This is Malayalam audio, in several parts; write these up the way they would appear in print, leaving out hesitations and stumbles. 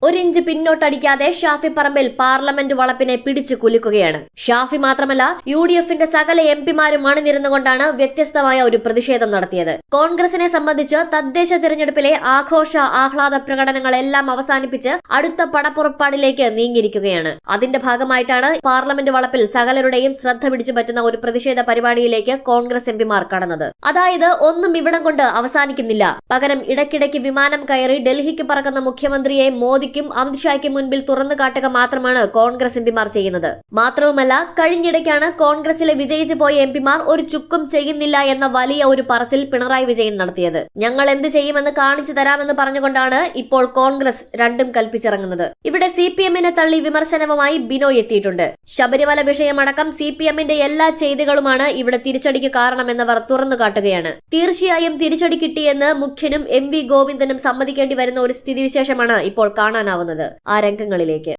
ഒരിഞ്ച് പിന്നോട്ടടിക്കാതെ ഷാഫി പറമ്പിൽ പാർലമെന്റ് വളപ്പിനെ പിടിച്ചു കുലുക്കുകയാണ്. ഷാഫി മാത്രമല്ല UDFന്റെ സകല എംപിമാരും അണിനിരന്നുകൊണ്ടാണ് വ്യത്യസ്തമായ ഒരു പ്രതിഷേധം നടത്തിയത്. കോൺഗ്രസിനെ സംബന്ധിച്ച് തദ്ദേശ തിരഞ്ഞെടുപ്പിലെ ആഘോഷ ആഹ്ലാദ പ്രകടനങ്ങളെല്ലാം അവസാനിപ്പിച്ച് അടുത്ത പടപ്പുറപ്പാടിലേക്ക് നീങ്ങിയിരിക്കുകയാണ്. അതിന്റെ ഭാഗമായിട്ടാണ് പാർലമെന്റ് വളപ്പിൽ സകലരുടെയും ശ്രദ്ധ പിടിച്ചു പറ്റുന്ന ഒരു പ്രതിഷേധ പരിപാടിയിലേക്ക് കോൺഗ്രസ് എംപിമാർ കടന്നത്. അതായത് ഒന്നും ഇവിടം കൊണ്ട് അവസാനിക്കുന്നില്ല. പകരം ഇടയ്ക്കിടയ്ക്ക് വിമാനം കയറി ഡൽഹിക്ക് പറക്കുന്ന മുഖ്യമന്ത്രിയെ മോദി അമിത്ഷായ്ക്ക് മുൻപിൽ തുറന്നു കാട്ടുക മാത്രമാണ് കോൺഗ്രസ് എംപിമാർ ചെയ്യുന്നത്. മാത്രവുമല്ല, കഴിഞ്ഞിടയ്ക്കാണ് കോൺഗ്രസിലെ വിജയിച്ചു പോയ എംപിമാർ ഒരു ചുക്കും ചെയ്യുന്നില്ല എന്ന വലിയ ഒരു പറച്ചിൽ പിണറായി വിജയൻ നടത്തിയത്. ഞങ്ങൾ എന്ത് ചെയ്യുമെന്ന് കാണിച്ചു തരാമെന്ന് പറഞ്ഞുകൊണ്ടാണ് ഇപ്പോൾ കോൺഗ്രസ് രണ്ടും കൽപ്പിച്ചിറങ്ങുന്നത്. ഇവിടെ CPMനെ തള്ളി വിമർശനവുമായി ബിനോയ് എത്തിയിട്ടുണ്ട്. ശബരിമല വിഷയമടക്കം CPMന്റെ എല്ലാ ചെയ്തികളുമാണ് ഇവിടെ തിരിച്ചടിക്ക് കാരണമെന്നവർ തുറന്നു കാട്ടുകയാണ്. തീർച്ചയായും തിരിച്ചടി കിട്ടിയെന്ന് മുഖ്യനും MV ഗോവിന്ദനും സമ്മതിക്കേണ്ടി വരുന്ന ഒരു സ്ഥിതിവിശേഷമാണ് ഇപ്പോൾ കാണാനാവുന്നത്. ആ രംഗങ്ങളിലേക്ക്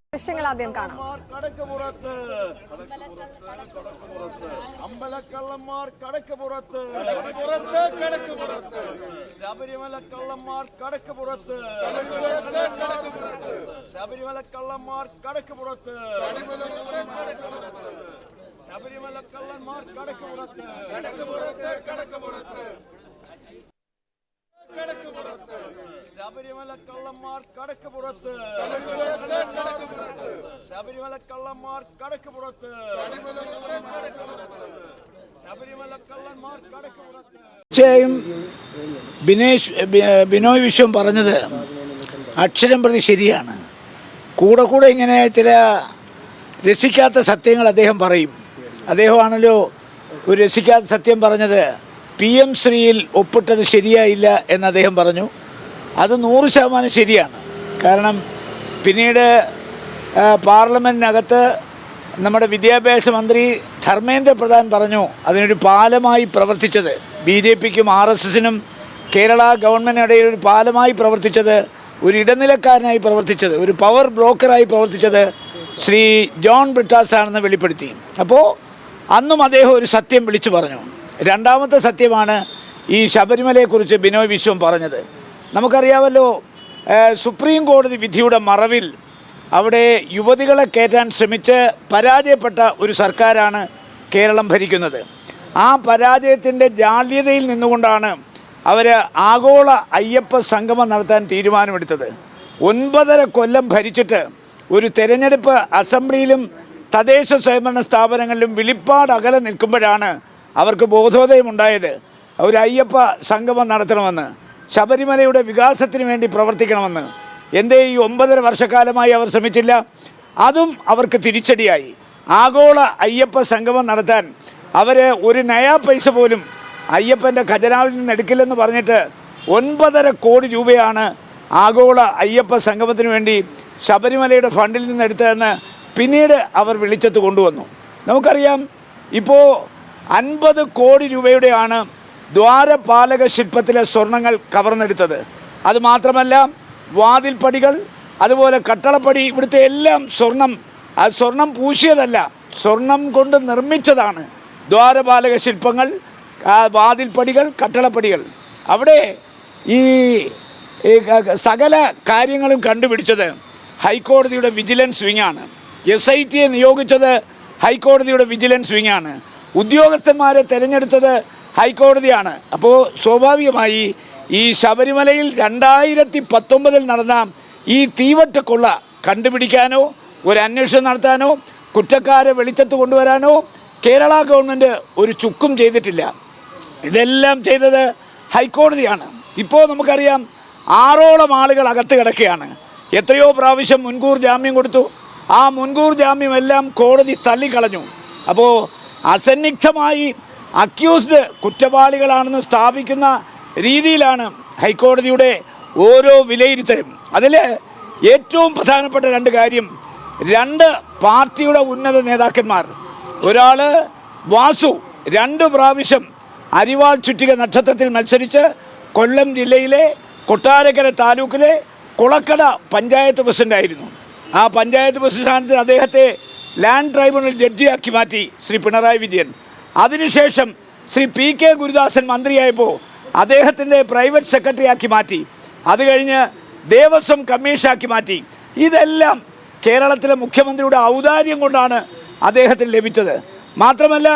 ആദ്യം കാണാം. അമ്പലക്കള്ളന്മാർ കടക്ക് പുറത്ത്, ശബരിമല കള്ളന്മാർ കടക്ക് പുറത്ത്, ശബരിമല കള്ളന്മാർ കടക്ക് പുറത്ത്, ശബരിമല കള്ളന്മാർ കടക്ക് പുറത്ത്, ശബരിമല കള്ളന്മാർ കടക്ക് പുറത്ത്, ശബരിമല കള്ളന്മാർ കടക്ക് പുറത്ത്, ശബരിമല കള്ളന്മാർ കടക്ക് പുറത്ത്. തീർച്ചയായും ബിനോയ് വിശ്വം പറഞ്ഞത് അക്ഷരം പ്രതി ശരിയാണ്. കൂടെ കൂടെ ഇങ്ങനെ ചില രസിക്കാത്ത സത്യങ്ങൾ അദ്ദേഹം പറയും. അദ്ദേഹമാണല്ലോ ഒരു രസിക്കാത്ത സത്യം പറഞ്ഞത്. PM ശ്രീയിൽ ഒപ്പിട്ടത് ശരിയായില്ല എന്ന് അദ്ദേഹം പറഞ്ഞു. അത് 100% ശരിയാണ്. കാരണം പിന്നീട് പാർലമെൻറ്റിനകത്ത് നമ്മുടെ വിദ്യാഭ്യാസ മന്ത്രി ധർമ്മേന്ദ്ര പ്രധാൻ പറഞ്ഞു അതിനൊരു പാലമായി പ്രവർത്തിച്ചത്, BJPക്കും RSSനും കേരള ഗവൺമെൻറ്റിനിടയിൽ ഒരു പാലമായി പ്രവർത്തിച്ചത്, ഒരു ഇടനിലക്കാരനായി പ്രവർത്തിച്ചത്, ഒരു പവർ ബ്രോക്കറായി പ്രവർത്തിച്ചത് ശ്രീ ജോൺ ബ്രിട്ടാസ് ആണെന്ന് വെളിപ്പെടുത്തി. അപ്പോൾ അന്നും അദ്ദേഹം ഒരു സത്യം വിളിച്ചു പറഞ്ഞു. രണ്ടാമത്തെ സത്യമാണ് ഈ ശബരിമലയെക്കുറിച്ച് ബിനോയ് വിശ്വം പറഞ്ഞത്. നമുക്കറിയാമല്ലോ, സുപ്രീം കോടതി വിധിയുടെ മറവിൽ അവിടെ യുവതികളെ കയറ്റാൻ ശ്രമിച്ച് പരാജയപ്പെട്ട ഒരു സർക്കാരാണ് കേരളം ഭരിക്കുന്നത്. ആ പരാജയത്തിൻ്റെ ജാള്യതയിൽ നിന്നുകൊണ്ടാണ് അവർ ആഗോള അയ്യപ്പ സംഗമം നടത്താൻ തീരുമാനമെടുത്തത്. 9.5 കൊല്ലം ഭരിച്ചിട്ട് ഒരു തെരഞ്ഞെടുപ്പ് അസംബ്ലിയിലും തദ്ദേശ സ്വയംഭരണ സ്ഥാപനങ്ങളിലും വിളിപ്പാട് അകലെ നിൽക്കുമ്പോഴാണ് അവർക്ക് ബോധോദയമുണ്ടായത്. ഒരു അയ്യപ്പ സംഗമം നടത്തണമെന്ന്, ശബരിമലയുടെ വികാസത്തിന് വേണ്ടി പ്രവർത്തിക്കണമെന്ന്. എന്തേ ഈ 9.5 വർഷക്കാലമായി അവർ ശ്രമിച്ചില്ല? അതും അവർക്ക് തിരിച്ചടിയായി. ആഗോള അയ്യപ്പ സംഗമം നടത്താൻ അവർ ഒരു നയാ പൈസ പോലും അയ്യപ്പൻ്റെ ഖജനാവിൽ നിന്ന് എടുക്കില്ലെന്ന് പറഞ്ഞിട്ട് 9.5 കോടി രൂപയാണ് ആഗോള അയ്യപ്പ സംഗമത്തിന് വേണ്ടി ശബരിമലയുടെ ഫണ്ടിൽ നിന്ന് എടുത്തതെന്ന് പിന്നീട് അവർ വിളിച്ചെത്ത് കൊണ്ടുവന്നു. നമുക്കറിയാം, ഇപ്പോൾ 50 കോടി രൂപയുടെയാണ് ദ്വാരപാലക ശില്പത്തിലെ സ്വർണ്ണങ്ങൾ കവർന്നെടുത്തത്. അതുമാത്രമല്ല, വാതിൽപ്പടികൾ, അതുപോലെ കട്ടളപ്പടി, ഇവിടുത്തെ എല്ലാം സ്വർണം പൂശിയതല്ല, സ്വർണം കൊണ്ട് നിർമ്മിച്ചതാണ് ദ്വാരപാലക ശില്പങ്ങൾ, വാതിൽപ്പടികൾ, കട്ടളപ്പടികൾ. അവിടെ ഈ സകല കാര്യങ്ങളും കണ്ടുപിടിച്ചത് ഹൈക്കോടതിയുടെ വിജിലൻസ് വിങ്ങാണ്. SITയെ നിയോഗിച്ചത് ഹൈക്കോടതിയുടെ വിജിലൻസ് വിങ്ങാണ്. ഉദ്യോഗസ്ഥന്മാരെ തിരഞ്ഞെടുത്തത് ഹൈക്കോടതിയാണ്. അപ്പോൾ സ്വാഭാവികമായി ഈ ശബരിമലയിൽ 2019 നടന്ന ഈ തീവട്ടക്കൊള്ള കണ്ടുപിടിക്കാനോ ഒരു അന്വേഷണം നടത്താനോ കുറ്റക്കാരെ വെളിച്ചത്ത് കൊണ്ടുവരാനോ കേരള ഗവൺമെൻറ് ഒരു ചുക്കും ചെയ്തിട്ടില്ല. ഇതെല്ലാം ചെയ്തത് ഹൈക്കോടതിയാണ്. ഇപ്പോൾ നമുക്കറിയാം, 6ഓളം ആളുകൾ അകത്ത് കിടക്കുകയാണ്. എത്രയോ പ്രാവശ്യം മുൻകൂർ ജാമ്യം കൊടുത്തു. ആ മുൻകൂർ ജാമ്യമെല്ലാം കോടതി തള്ളിക്കളഞ്ഞു. അപ്പോൾ അസന്നിഗ്ധമായി അക്യൂസ്ഡ് കുറ്റവാളികളാണെന്ന് സ്ഥാപിക്കുന്ന രീതിയിലാണ് ഹൈക്കോടതിയുടെ ഓരോ വിലയിരുത്തലും. അതിൽ ഏറ്റവും പ്രധാനപ്പെട്ട 2 കാര്യം, 2 പാർട്ടിയുടെ ഉന്നത നേതാക്കന്മാർ, ഒരാൾ വാസു 2 പ്രാവശ്യം അരിവാൾ ചുറ്റിക നക്ഷത്രത്തിൽ മത്സരിച്ച് കൊല്ലം ജില്ലയിലെ കൊട്ടാരക്കര താലൂക്കിലെ കുളക്കട പഞ്ചായത്ത് പ്രസിഡൻ്റായിരുന്നു. ആ പഞ്ചായത്ത് പ്രസിഡന്റ് സ്ഥാനത്ത് അദ്ദേഹത്തെ ലാൻഡ് ട്രൈബ്യൂണൽ ജഡ്ജിയാക്കി മാറ്റി ശ്രീ പിണറായി വിജയൻ. അതിനുശേഷം ശ്രീ PK ഗുരുദാസൻ മന്ത്രിയായപ്പോൾ അദ്ദേഹത്തിൻ്റെ പ്രൈവറ്റ് സെക്രട്ടറി ആക്കി മാറ്റി. അത് കഴിഞ്ഞ് ദേവസ്വം കമ്മീഷനാക്കി മാറ്റി. ഇതെല്ലാം കേരളത്തിലെ മുഖ്യമന്ത്രിയുടെ ഔദാര്യം കൊണ്ടാണ് അദ്ദേഹത്തിന് ലഭിച്ചത്. മാത്രമല്ല,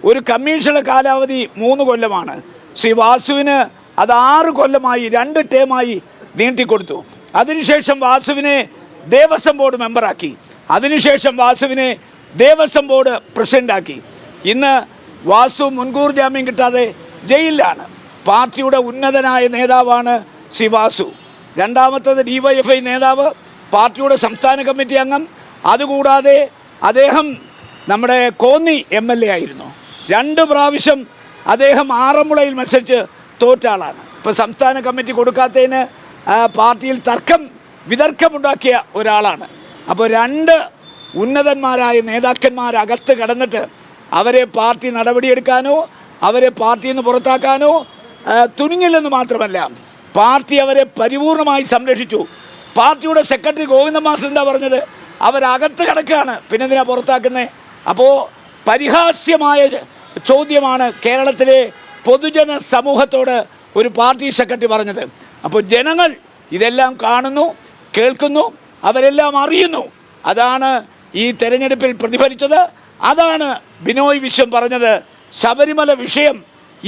ഒരു കമ്മീഷന്റെ കാലാവധി 3 കൊല്ലമാണ്. ശ്രീ വാസുവിന് അത് 6 കൊല്ലമായി 2 ടേമായി നീട്ടിക്കൊടുത്തു. അതിനുശേഷം വാസുവിനെ ദേവസ്വം ബോർഡ് മെമ്പറാക്കി. അതിനുശേഷം വാസുവിനെ ദേവസ്വം ബോർഡ് പ്രസിഡന്റാക്കി. ഇന്ന് വാസു മുൻകൂർ ജാമ്യം കിട്ടാതെ ജയിലിലാണ്. പാർട്ടിയുടെ ഉന്നതനായ നേതാവാണ് ശ്രീ വാസു. രണ്ടാമത്തത് DYFI നേതാവ്, പാർട്ടിയുടെ സംസ്ഥാന കമ്മിറ്റി അംഗം. അതുകൂടാതെ അദ്ദേഹം നമ്മുടെ കോന്നി MLA ആയിരുന്നു. 2 പ്രാവശ്യം അദ്ദേഹം ആറന്മുളയിൽ മത്സരിച്ച് തോറ്റ ആളാണ്. ഇപ്പോൾ സംസ്ഥാന കമ്മിറ്റി കൊടുക്കാത്തതിന് പാർട്ടിയിൽ വിതർക്കമുണ്ടാക്കിയ ഒരാളാണ്. അപ്പോൾ 2 ഉന്നതന്മാരായ നേതാക്കന്മാരകത്ത് കടന്നിട്ട് അവരെ പാർട്ടി നടപടിയെടുക്കാനോ അവരെ പാർട്ടിയിൽ നിന്ന് പുറത്താക്കാനോ തുനിഞ്ഞില്ലെന്ന് മാത്രമല്ല, പാർട്ടി അവരെ പരിപൂർണമായി സംരക്ഷിച്ചു. പാർട്ടിയുടെ സെക്രട്ടറി ഗോവിന്ദൻ മാസ്റ്റർ എന്താ പറഞ്ഞത്? അവരകത്ത് കിടക്കുകയാണ്, പിന്നെ എന്തിനാ പുറത്താക്കുന്നത്? അപ്പോൾ പരിഹാസ്യമായ ചോദ്യമാണ് കേരളത്തിലെ പൊതുജന സമൂഹത്തോട് ഒരു പാർട്ടി സെക്രട്ടറി പറഞ്ഞത്. അപ്പോൾ ജനങ്ങൾ ഇതെല്ലാം കാണുന്നു, കേൾക്കുന്നു, അവരെല്ലാം അറിയുന്നു. അതാണ് ഈ തെരഞ്ഞെടുപ്പിൽ പ്രതിഫലിച്ചത്. അതാണ് ബിനോയ് വിശ്വം പറഞ്ഞത്. ശബരിമല വിഷയം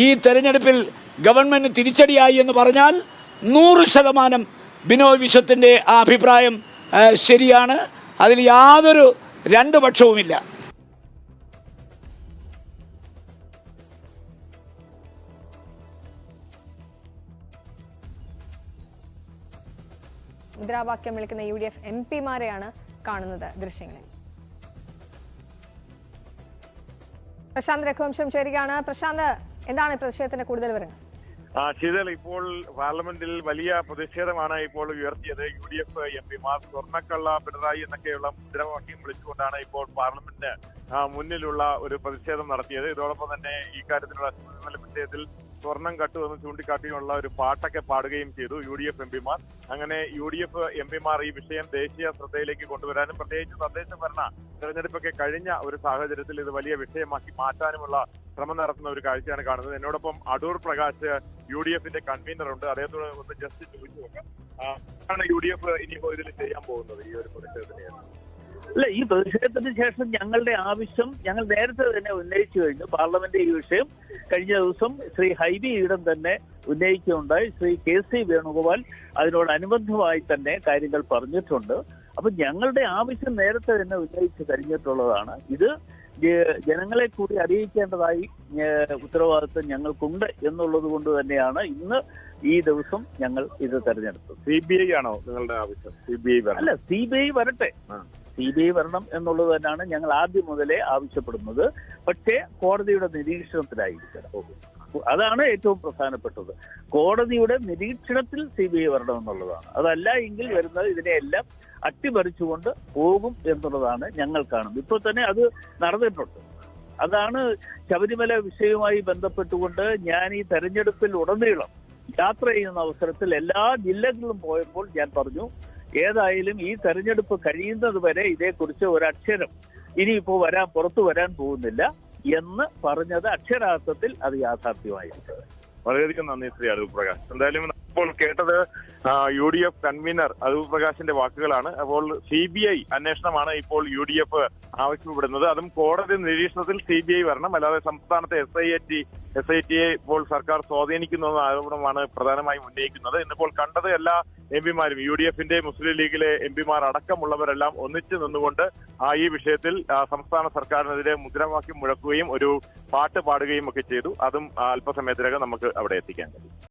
ഈ തെരഞ്ഞെടുപ്പിൽ ഗവൺമെൻറ് തിരിച്ചടിയായി എന്ന് പറഞ്ഞാൽ 100% ബിനോയ് വിശ്വത്തിൻ്റെ ആ അഭിപ്രായം ശരിയാണ്. അതിൽ യാതൊരു 2 പക്ഷവുമില്ല. മുദ്രാവാക്യം വിളിക്കുന്ന UDF MP മാരെയാണ് കാണുന്നത് ദൃശ്യങ്ങളിൽ. പ്രശാന്ത് രഘുവംശം ചേരുകയാണ്. പ്രശാന്ത്, എന്താണ് പ്രതിഷേധത്തിന്റെ കൂടുതൽ വിവരങ്ങൾ? ശീതൽ, ഇപ്പോൾ പാർലമെന്റിൽ വലിയ പ്രതിഷേധമാണ് ഇപ്പോൾ ഉയർത്തിയത്. UDF MP മാർ സ്വർണ്ണക്കള്ള പിണറായി എന്നൊക്കെയുള്ള മുദ്രാവാക്യം വിളിച്ചുകൊണ്ടാണ് ഇപ്പോൾ പാർലമെന്റിന് മുന്നിലുള്ള ഒരു പ്രതിഷേധം നടത്തിയത്. ഇതോടൊപ്പം തന്നെ ഈ കാര്യത്തിലുള്ള ശബരിമല വിഷയത്തിൽ സ്വർണം കട്ടുവെന്ന് ചൂണ്ടിക്കാട്ടിയുള്ള ഒരു പാട്ടൊക്കെ പാടുകയും ചെയ്തു UDF MP മാർ. അങ്ങനെ UDF MP മാർ ഈ വിഷയം ദേശീയ ശ്രദ്ധയിലേക്ക് കൊണ്ടുവരാനും പ്രത്യേകിച്ച് തദ്ദേശ ഭരണ തെരഞ്ഞെടുപ്പൊക്കെ കഴിഞ്ഞ ഒരു സാഹചര്യത്തിൽ ഇത് വലിയ വിഷയമാക്കി മാറ്റാനുമുള്ള ശ്രമം നടത്തുന്ന ഒരു കാഴ്ചയാണ് കാണുന്നത്. എന്നോടൊപ്പം അടൂർ പ്രകാശ് UDF-ന്റെ കൺവീനർ ഉണ്ട്. അദ്ദേഹത്തോട് ഒന്ന് ജസ്റ്റ് ചോദിച്ചു നോക്കാം, UDF ഇനിയിപ്പോ ഇതിൽ ചെയ്യാൻ പോകുന്നത് ഈ ഒരു പ്രതിഷേധത്തിന്? അല്ല, ഈ പ്രതിഷേധത്തിന് ശേഷം ഞങ്ങളുടെ ആവശ്യം ഞങ്ങൾ നേരത്തെ തന്നെ ഉന്നയിച്ചു കഴിഞ്ഞു. പാർലമെന്റ് ഈ വിഷയം കഴിഞ്ഞ ദിവസം ശ്രീ ഹൈബി ഈഡൻ തന്നെ ഉന്നയിക്കുകയുണ്ടായി. ശ്രീ KC വേണുഗോപാൽ അതിനോടനുബന്ധമായി തന്നെ കാര്യങ്ങൾ പറഞ്ഞിട്ടുണ്ട്. അപ്പൊ ഞങ്ങളുടെ ആവശ്യം നേരത്തെ തന്നെ ഉന്നയിച്ച് കഴിഞ്ഞിട്ടുള്ളതാണ്. ഇത് ജനങ്ങളെ കൂടി അറിയിക്കേണ്ടതായി ഉത്തരവാദിത്വം ഞങ്ങൾക്കുണ്ട് എന്നുള്ളത് കൊണ്ട് തന്നെയാണ് ഇന്ന് ഈ ദിവസം ഞങ്ങൾ ഇത് തെരഞ്ഞെടുത്തത്. CBI ആണോ നിങ്ങളുടെ ആവശ്യം? CBI അല്ല, CBI വരട്ടെ, CBI വരണം എന്നുള്ളത് തന്നെയാണ് ഞങ്ങൾ ആദ്യം മുതലേ ആവശ്യപ്പെടുന്നത്. പക്ഷേ കോടതിയുടെ നിരീക്ഷണത്തിലായിരിക്കണം. അതാണ് ഏറ്റവും പ്രധാനപ്പെട്ടത്. കോടതിയുടെ നിരീക്ഷണത്തിൽ CBI വരണം എന്നുള്ളതാണ്. അതല്ല എങ്കിൽ വരുന്നത് ഇതിനെയെല്ലാം അട്ടിമറിച്ചുകൊണ്ട് പോകും എന്നുള്ളതാണ് ഞങ്ങൾ കാണുന്നത്. ഇപ്പോൾ തന്നെ അത് നടന്നിട്ടുണ്ട്. അതാണ് ശബരിമല വിഷയവുമായി ബന്ധപ്പെട്ടുകൊണ്ട് ഞാൻ ഈ തെരഞ്ഞെടുപ്പിൽ ഉടനീളം യാത്ര ചെയ്യുന്ന അവസരത്തിൽ എല്ലാ ജില്ലകളിലും പോയപ്പോൾ ഞാൻ പറഞ്ഞു, ഏതായാലും ഈ തെരഞ്ഞെടുപ്പ് കഴിയുന്നത് വരെ ഇതേക്കുറിച്ച് ഒരക്ഷരം ഇനിയിപ്പോ പുറത്തു വരാൻ പോകുന്നില്ല എന്ന് പറഞ്ഞത് അക്ഷരാർത്ഥത്തിൽ അത് യാഥാർത്ഥ്യമായിരിക്കും. വളരെയധികം നന്ദി ശ്രീ അടൂർ പ്രകാശ്. എന്തായാലും ഇപ്പോൾ കേട്ടത് UDF കൺവീനർ അടൂർ പ്രകാശിന്റെ വാക്കുകളാണ്. അപ്പോൾ CBI അന്വേഷണമാണ് ഇപ്പോൾ UDF ആവശ്യപ്പെടുന്നത്. അതും കോടതി നിരീക്ഷണത്തിൽ CBI വരണം. അല്ലാതെ സംസ്ഥാനത്തെ SIT ഇപ്പോൾ സർക്കാർ സ്വാധീനിക്കുന്ന ആരോപണമാണ് പ്രധാനമായും ഉന്നയിക്കുന്നത്. ഇന്നിപ്പോൾ കണ്ടത് എല്ലാ MP മാരും UDF-ന്റെ മുസ്ലിം ലീഗിലെ MP മാർ അടക്കമുള്ളവരെല്ലാം ഒന്നിച്ചു നിന്നുകൊണ്ട് ഈ വിഷയത്തിൽ സംസ്ഥാന സർക്കാരിനെതിരെ മുദ്രാവാക്യം മുഴക്കുകയും ഒരു പാട്ട് പാടുകയും ഒക്കെ ചെയ്തു. അതും അല്പസമയത്തിനകം നമുക്ക് അവിടെ എത്തിക്കാൻ കഴിയും.